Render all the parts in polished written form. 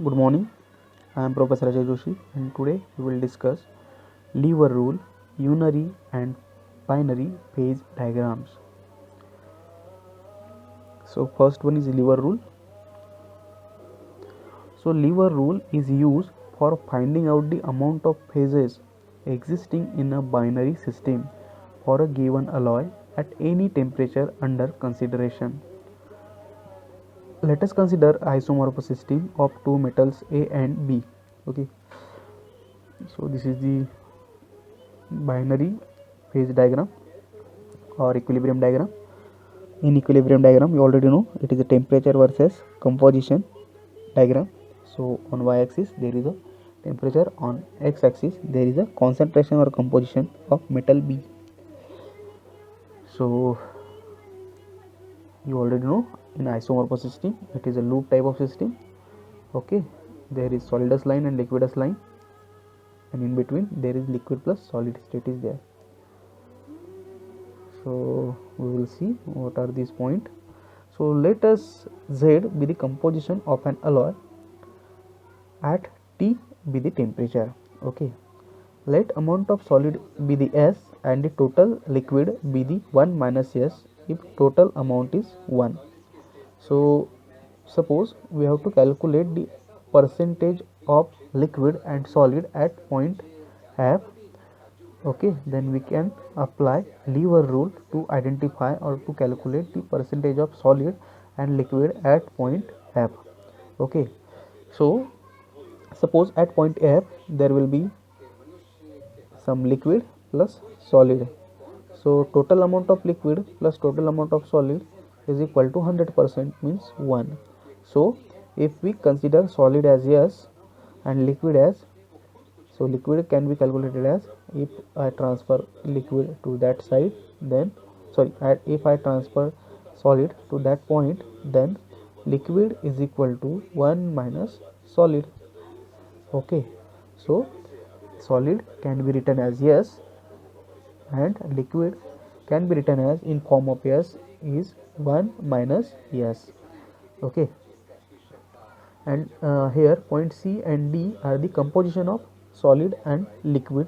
Good morning. I am Professor Ajay Joshi, and today we will discuss lever rule, unary and binary phase diagrams. So first one is lever rule. So lever rule is used for finding out the amount of phases existing in a binary system for a given alloy at any temperature under consideration. Let us consider isomorphous system of two metals A and B. Okay, so this is the binary phase diagram or equilibrium diagram. In equilibrium diagram, you already know it is a temperature versus composition diagram. So on y-axis there is a temperature, on x-axis there is a concentration or composition of metal B. So you already know in isomorphous system it is a loop type of system. Okay, there is solidus line and liquidus line, and in between there is liquid plus solid state is there. So we will see what are these points. So let us Z be the composition of an alloy at T be the temperature. Okay, let amount of solid be the S and the total liquid be the 1 minus S if total amount is 1. So suppose we have to calculate the percentage of liquid and solid at point F. Okay, then we can apply lever rule to identify or to calculate the percentage of solid and liquid at point F. Okay, so suppose at point F there will be some liquid plus solid. So total amount of liquid plus total amount of solid is equal to 100%, means 1. So if we consider solid as S and liquid as, so liquid can be calculated as, if I transfer liquid to that side, then if I transfer solid to that point, then liquid is equal to 1 minus solid. Okay, so solid can be written as S and liquid can be written as, in form of S, is 1 minus S. Okay, and here point C and D are the composition of solid and liquid.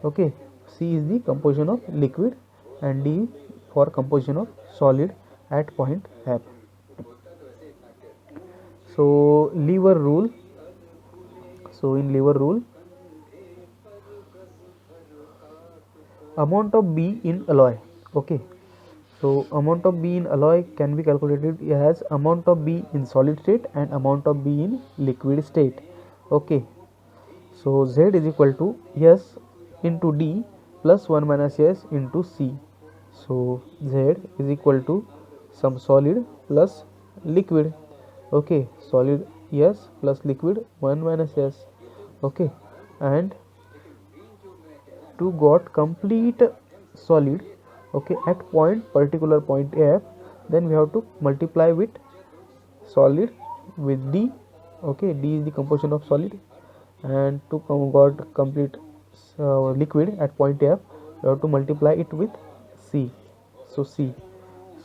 Okay, C is the composition of liquid and D for composition of solid at point F. So lever rule, so in lever rule, amount of B in alloy. Okay, so amount of B in alloy can be calculated as amount of B in solid state and amount of B in liquid state. Okay, so Z is equal to S into D plus 1 minus S into C. So Z is equal to some solid plus liquid. Okay, solid S plus liquid 1 minus S. Okay, and to got complete solid, okay, at particular point F, then we have to multiply with solid with D. Okay, D is the composition of solid, and to got complete liquid at point F, we have to multiply it with C. So C,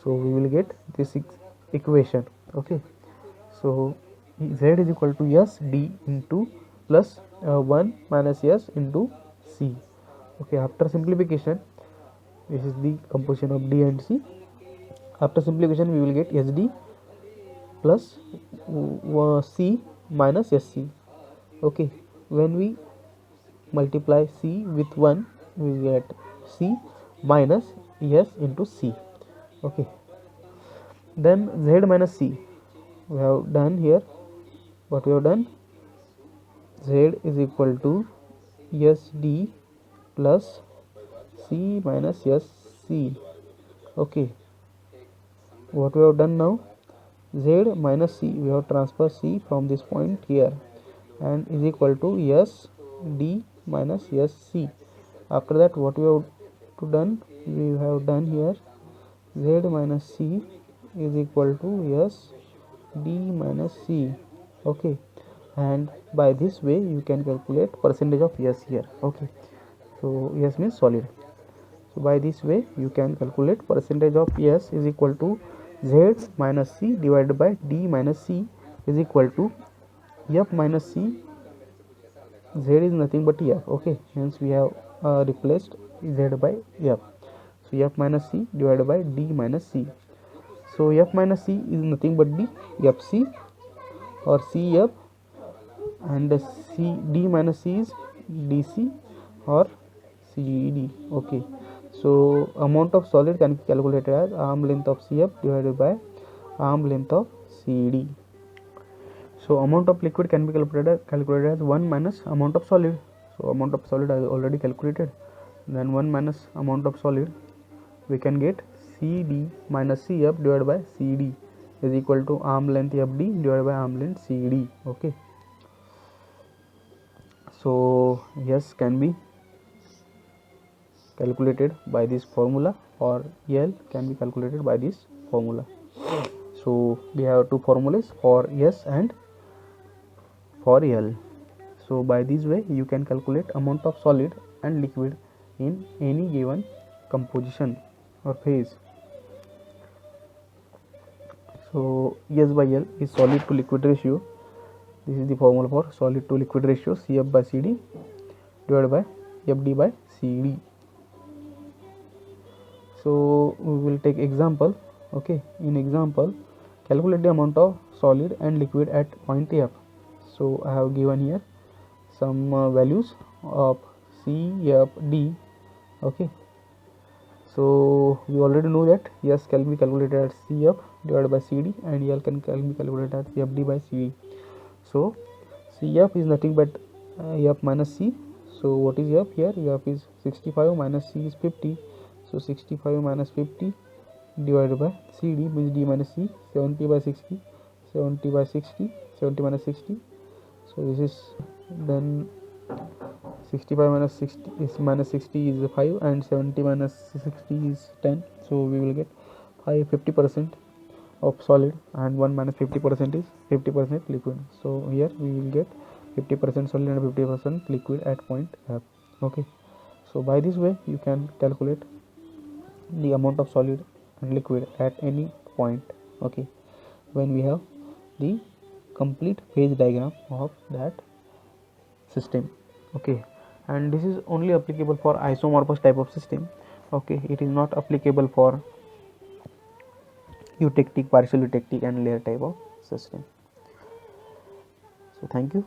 so we will get this equation. Okay, so Z is equal to S D into plus 1 minus S into C. Okay, after simplification, this is the composition of D and C. After simplification, we will get SD plus C minus SC. Okay, when we multiply C with 1, we get C minus S into C. Okay, then Z minus C, we have done here. What we have done, Z is equal to SD plus C minus SC. Okay, what we have done now, Z minus C, we have transferred C from this point here and is equal to SD minus SC. After that, what we have done, we have done here Z minus C is equal to SD minus C. Okay, and by this way you can calculate percentage of S here. Okay, so S means solid. So by this way you can calculate percentage of S is equal to Z minus C divided by D minus C is equal to F minus C, Z is nothing but F. Okay, hence we have replaced Z by F. So F minus C divided by D minus C. So F minus C is nothing but the FC or CF, and D minus C is DC or CD. Okay, so amount of solid can be calculated as arm length of CF divided by arm length of CD. So amount of liquid can be calculated as 1 minus amount of solid. So amount of solid I already calculated, then 1 minus amount of solid, we can get CD minus CF divided by CD is equal to arm length FD divided by arm length CD. Okay, so yes can be calculated by this formula, or L can be calculated by this formula. So we have two formulas for S and for L. So by this way you can calculate amount of solid and liquid in any given composition or phase. So S by L is solid to liquid ratio. This is the formula for solid to liquid ratio, CF by CD divided by FD by CD. So we will take example. Okay, in example, calculate the amount of solid and liquid at point F. So I have given here some values of C, F, D. Okay, so we already know that S can be calculated as CF divided by CD and L can be calculated as FD by CD. So CF is nothing but F minus C. So what is F here? F is 65 minus C is 50. So 65 minus 50 divided by CD means D minus C, 70 by 60, 70 by 60, 70 minus 60. So this is then 65 minus 60 is minus 60 is 5 and 70 minus 60 is 10. So we will get 50% of solid and 1 minus 50% is 50% liquid. So here we will get 50% solid and 50% liquid at point F. Okay, so by this way you can calculate the amount of solid and liquid at any point. Okay, when we have the complete phase diagram of that system. Okay, and this is only applicable for isomorphous type of system. Okay, it is not applicable for eutectic, partial eutectic and layer type of system. So thank you.